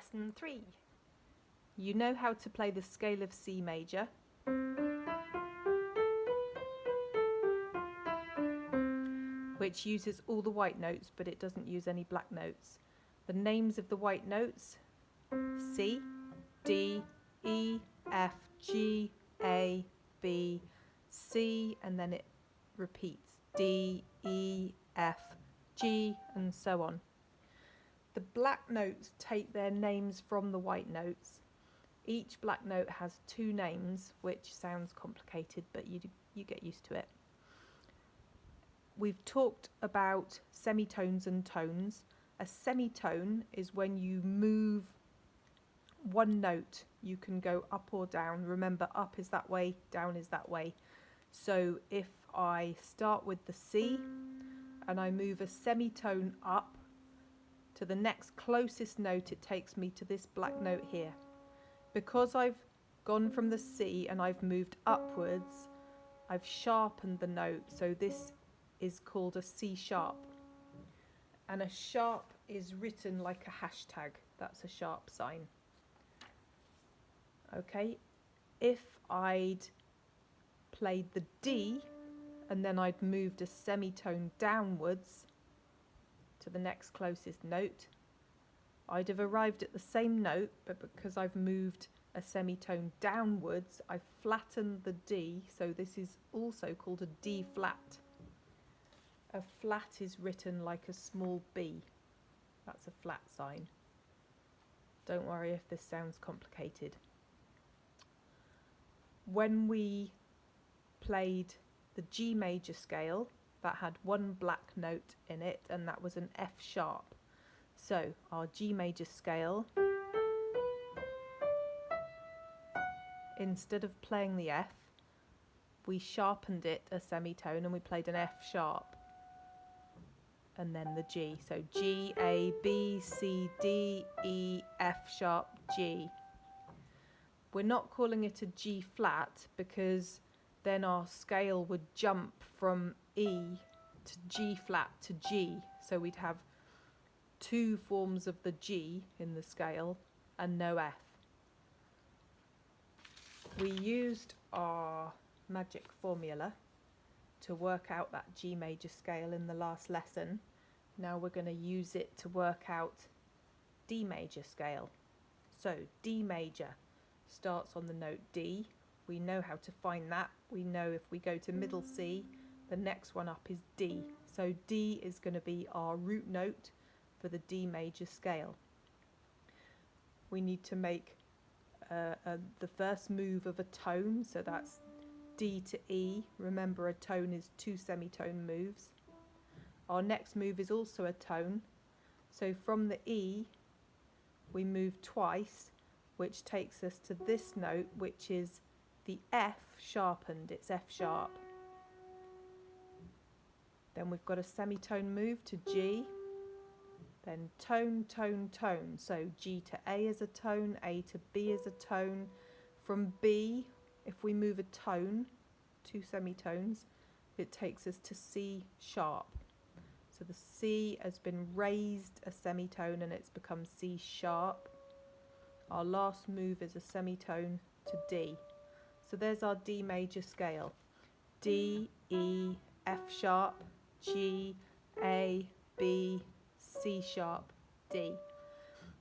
Lesson 3. You know how to play the scale of C major. Which uses all the white notes, but it doesn't use any black notes. The names of the white notes: C, D, E, F, G, A, B, C, and then it repeats D, E, F, G, and so on. The black notes take their names from the white notes. Each black note has two names, which sounds complicated, but you get used to it. We've talked about semitones and tones. A semitone is when you move one note. You can go up or down. Remember, up is that way, down is that way. So if I start with the C and I move a semitone up to the next closest note, it takes me to this black note here. Because I've gone from the C and I've moved upwards, I've sharpened the note, so this is called a C sharp. And a sharp is written like a hashtag. That's a sharp sign. Okay, if I'd played the D and then I'd moved a semitone downwards to the next closest note, I'd have arrived at the same note, but because I've moved a semitone downwards, I've flattened the D, so this is also called a D flat. A flat is written like a small b. That's a flat sign. Don't worry if this sounds complicated. When we played the G major scale, that had one black note in it, and that was an F sharp. So our G major scale, instead of playing the F, we sharpened it a semitone and we played an F sharp. And then the G. So G, A, B, C, D, E, F sharp, G. We're not calling it a G flat because then our scale would jump from E to G flat to G. So we'd have two forms of the G in the scale and no F. We used our magic formula to work out that G major scale in the last lesson. Now we're going to use it to work out D major scale. So D major starts on the note D. We know how to find that. We know if we go to middle C, the next one up is D. So D is going to be our root note for the D major scale. We need to make the first move of a tone, so that's D to E. Remember, a tone is two semitone moves. Our next move is also a tone. So from the E, we move twice, which takes us to this note, which is the F sharpened. It's F sharp. Then we've got a semitone move to G. Then tone, tone, tone. So G to A is a tone, A to B is a tone. From B, if we move a tone, two semitones, it takes us to C sharp. So the C has been raised a semitone and it's become C sharp. Our last move is a semitone to D. So there's our D major scale. D, E, F sharp, G, A, B, C sharp, D.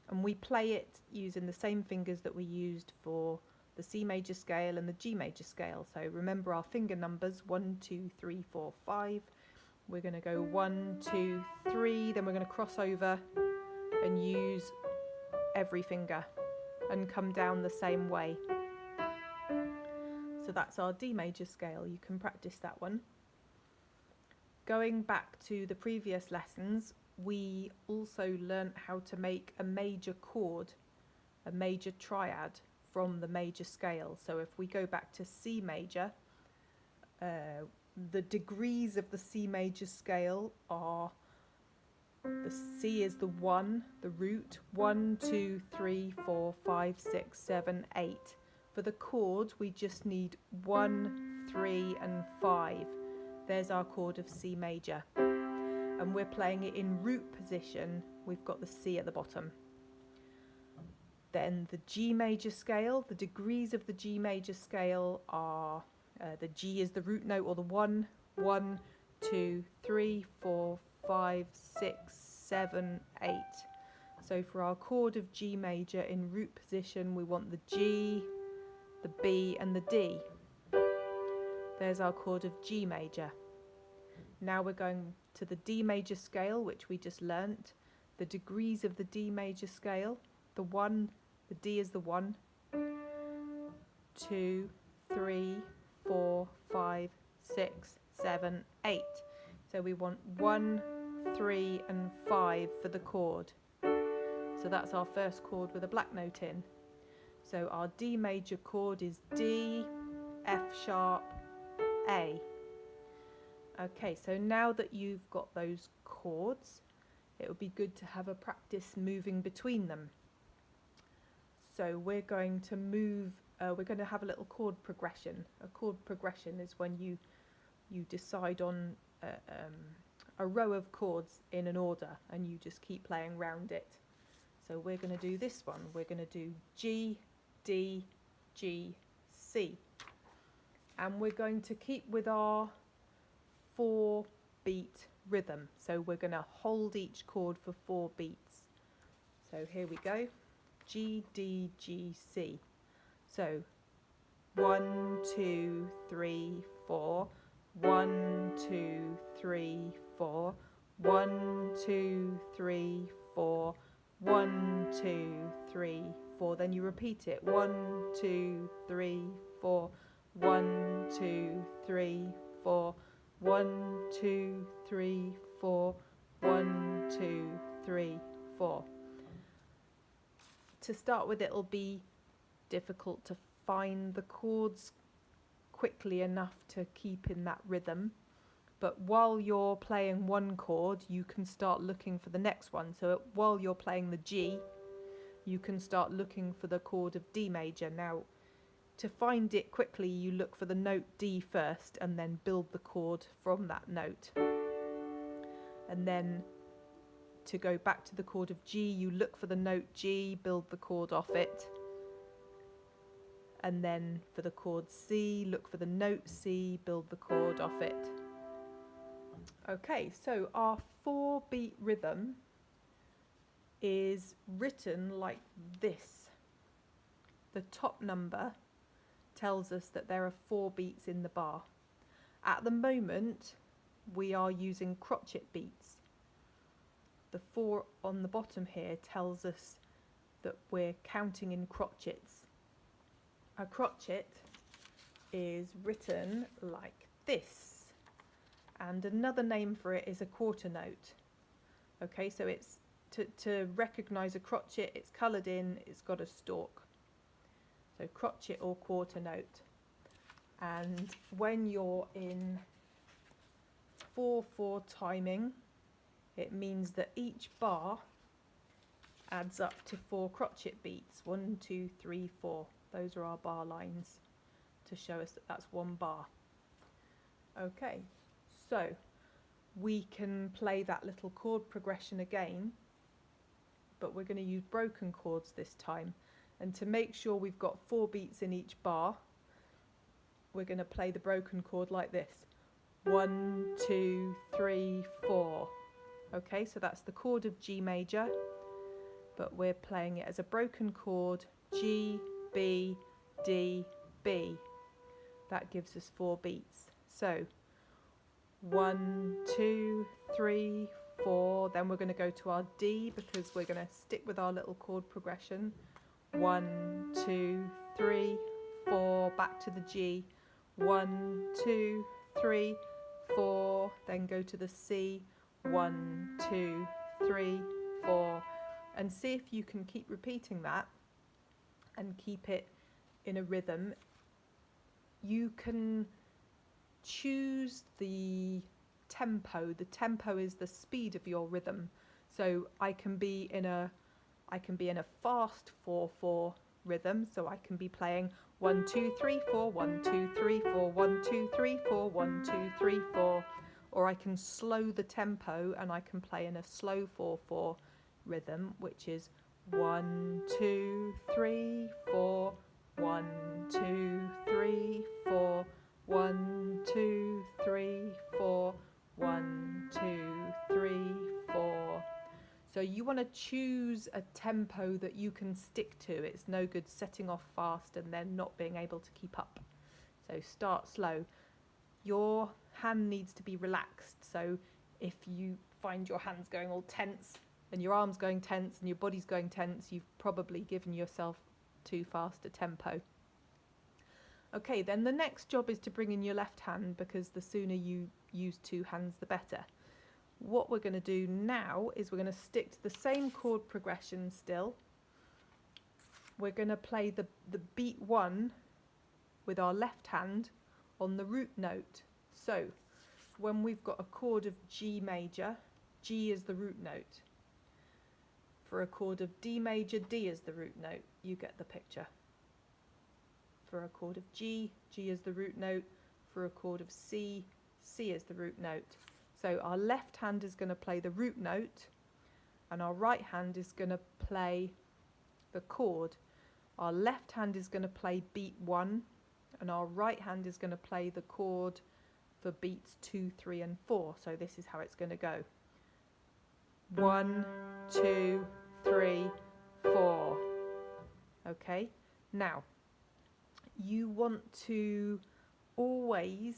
And we play it using the same fingers that we used for the C major scale and the G major scale. So remember our finger numbers: 1, 2, 3, 4, 5. We're going to go 1, 2, 3, then we're going to cross over and use every finger and come down the same way. So that's our D major scale. You can practice that one. Going back to the previous lessons, we also learnt how to make a major chord, a major triad from the major scale. So if we go back to C major, the degrees of the C major scale are, the C is the 1, the root, 1, 2, 3, 4, 5, 6, 7, 8. For the chord, we just need 1, 3, and 5. There's our chord of C major. And we're playing it in root position. We've got the C at the bottom. Then the G major scale, the degrees of the G major scale are, the G is the root note or the 1, 1, 2, 3, 4, 5, 6, 7, 8. So for our chord of G major in root position, we want the G, the B and the D. There's our chord of G major. Now we're going to the D major scale, which we just learnt. The degrees of the D major scale, the 1, the D is the 1, 2, 3, 4, 5, 6, 7, 8. So we want 1, 3 and 5 for the chord. So that's our first chord with a black note in. So our D major chord is D, F sharp, A. Okay, so now that you've got those chords, it would be good to have a practice moving between them. So we're going to move, we're going to have a little chord progression. A chord progression is when you decide on a row of chords in an order and you just keep playing round it. So we're going to do this one. We're going to do G, D, G, C. And we're going to keep with our 4-beat rhythm. So we're going to hold each chord for 4 beats. So here we go. G, D, G, C. So 1, 2, 3, 4. 1, 2, 3, 4. 1, 2, 3, 4. 1, 2, 3, 4. Then you repeat it. 1, 2, 3, 4. 1, 2, 3, 4. 1, 2, 3, 4. 1, 2, 3, 4. To start with, it'll be difficult to find the chords quickly enough to keep in that rhythm. But while you're playing one chord, you can start looking for the next one. So while you're playing the G, you can start looking for the chord of D major. Now, to find it quickly, you look for the note D first and then build the chord from that note. And then to go back to the chord of G, you look for the note G, build the chord off it. And then for the chord C, look for the note C, build the chord off it. Okay, so our 4-beat rhythm is written like this. The top number tells us that there are 4 beats in the bar. At the moment, we are using crotchet beats. The 4 on the bottom here tells us that we're counting in crotchets. A crotchet is written like this. And another name for it is a quarter note. Okay, so it's to recognise a crotchet, it's coloured in, it's got a stalk. So crotchet or quarter note. And when you're in 4/4 timing, it means that each bar adds up to 4 crotchet beats. 1, 2, 3, 4. Those are our bar lines to show us that that's 1 bar. Okay, so we can play that little chord progression again, but we're going to use broken chords this time. And to make sure we've got 4 beats in each bar, we're going to play the broken chord like this. 1, 2, 3, 4. Okay, so that's the chord of G major, but we're playing it as a broken chord, G, B, D, B. That gives us 4 beats. So 1, 2, 3, 4. Then we're going to go to our D because we're going to stick with our little chord progression. 1, 2, 3, 4. Back to the G. 1, 2, 3, 4. Then go to the C. 1, 2, 3, 4. And see if you can keep repeating that and keep it in a rhythm. You can choose the tempo. The tempo is the speed of your rhythm. So I can be in a fast 4/4 rhythm. So I can be playing 1, 2, 3, 4, 1, 2, 3, 4, 1, 2, 3, 4, 1, 2, 3, 4. Or I can slow the tempo and I can play in a slow 4/4 rhythm, which is 1, 2, 3, 4. 1, 2, 3, 4. 1, 2, 3, 4. 1, 2, 3, 4. So you want to choose a tempo that you can stick to. It's no good setting off fast and then not being able to keep up. So start slow. Your hand needs to be relaxed. So if you find your hands going all tense and your arms going tense and your body's going tense, you've probably given yourself too fast a tempo. Okay, then the next job is to bring in your left hand, because the sooner you use two hands, the better. What we're going to do now is we're going to stick to the same chord progression still. We're going to play the beat 1 with our left hand on the root note. So when we've got a chord of G major, G is the root note. For a chord of D major, D is the root note. You get the picture. For a chord of G, G is the root note. For a chord of C, C is the root note. So our left hand is going to play the root note and our right hand is going to play the chord. Our left hand is going to play beat 1 and our right hand is going to play the chord for beats 2, 3 and 4. So this is how it's going to go. 1, 2, 3, 4. Okay, now you want to always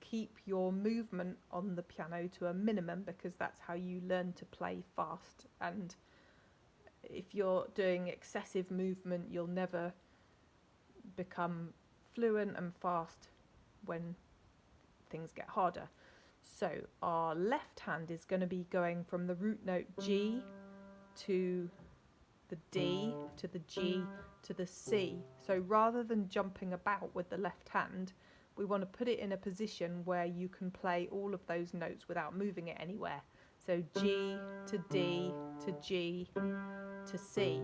keep your movement on the piano to a minimum, because that's how you learn to play fast. And if you're doing excessive movement, you'll never become fluent and fast when things get harder. So our left hand is going to be going from the root note G to the D to the G to the C. So rather than jumping about with the left hand, we want to put it in a position where you can play all of those notes without moving it anywhere. So G to D to G to C.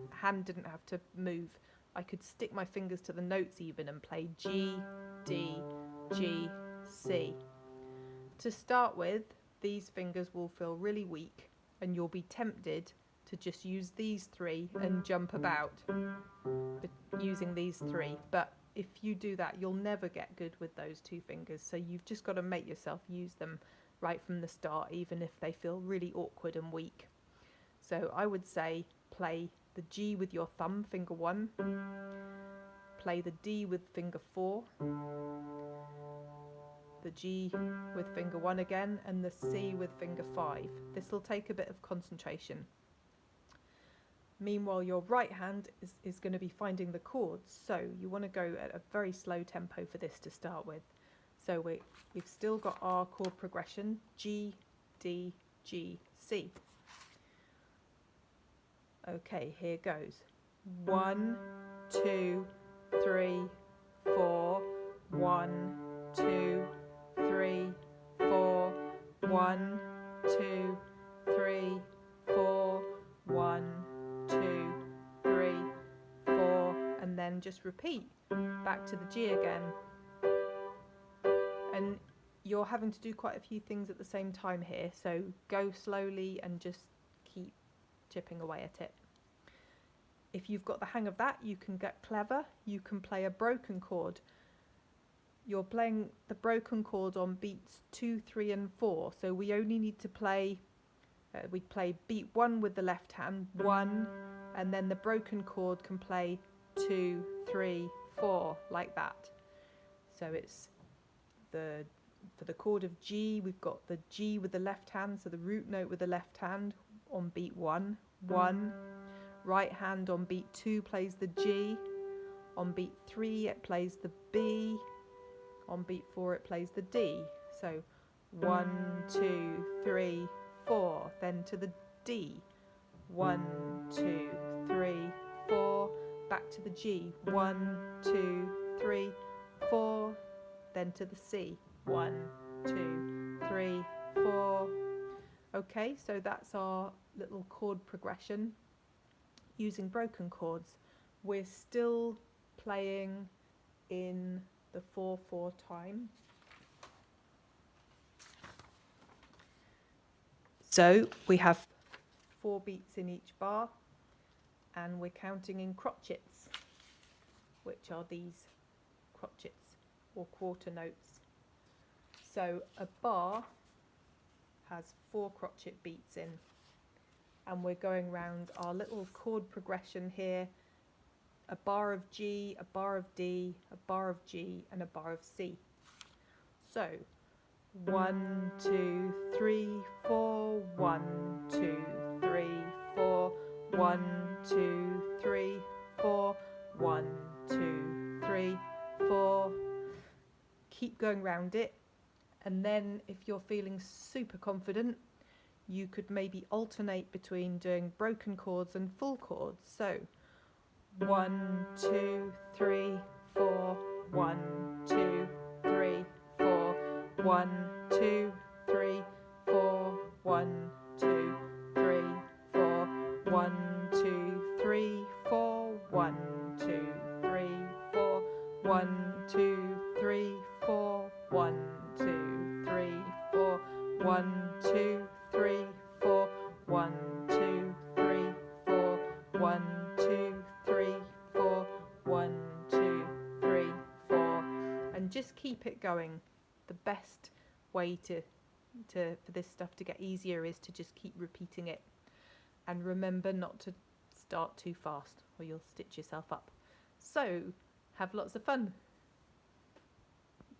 Hand didn't have to move. I could stick my fingers to the notes even and play G, D, G, C. To start with, these fingers will feel really weak and you'll be tempted to just use these three and jump about using these three. But if you do that, you'll never get good with those two fingers. So you've just got to make yourself use them right from the start, even if they feel really awkward and weak. So I would say play the G with your thumb, finger 1. Play the D with finger 4. The G with finger 1 again, and the C with finger 5. This will take a bit of concentration. Meanwhile, your right hand is going to be finding the chords, so you want to go at a very slow tempo for this to start with. So we've still got our chord progression, G, D, G, C. Okay, here goes. 1, 2, 3, 4. 1, 2, 3, 4. 1, 2, 3, 4. 1, 2, 3, 4, and then just repeat back to the G again. And you're having to do quite a few things at the same time here, so go slowly and just keep chipping away at it. If you've got the hang of that, you can get clever. You can play a broken chord. You're playing the broken chord on beats 2, 3 and 4, so we only need to play we play beat 1 with the left hand, 1, and then the broken chord can play 2, 3, 4, like that. So it's for the chord of G, we've got the G with the left hand, so the root note with the left hand on beat 1, 1. Right hand on beat 2 plays the G. On beat 3 it plays the B. On beat 4 it plays the D. So 1, 2, 3, 4, then to the D. 1, 2, 3, 4, back to the G. 1, 2, 3, 4, then to the C. 1, 2, 3, 4. Okay, so that's our little chord progression using broken chords. We're still playing in the 4/4 time. So we have 4 beats in each bar, and we're counting in crotchets, which are these crotchets or quarter notes. So a bar has 4 crotchet beats in, and we're going round our little chord progression here: a bar of G, a bar of D, a bar of G, and a bar of C. So 1, 2, 3, 4, 1, 2, 3, 4, 1, 2, 3, 4, 1, 2, 3, 4. Keep going round it, and then if you're feeling super confident, you could maybe alternate between doing broken chords and full chords. So 1, 2, 3, 4, 1, 2, 3, 4, 1, 2, 3, 4, 1, 2, 3, 4, 1, 2, 3, 4, 1, 2, 3, 4, 1, 2, 3, 4, 1, 2, 3, 4, 1, 2, 3, 4, 1, 2, 3, 4, 1, 2, 3, 4, 1, 2, 3, 4, and just keep it going. The best way for this stuff to get easier is to just keep repeating it, and remember not to start too fast or you'll stitch yourself up. So have lots of fun.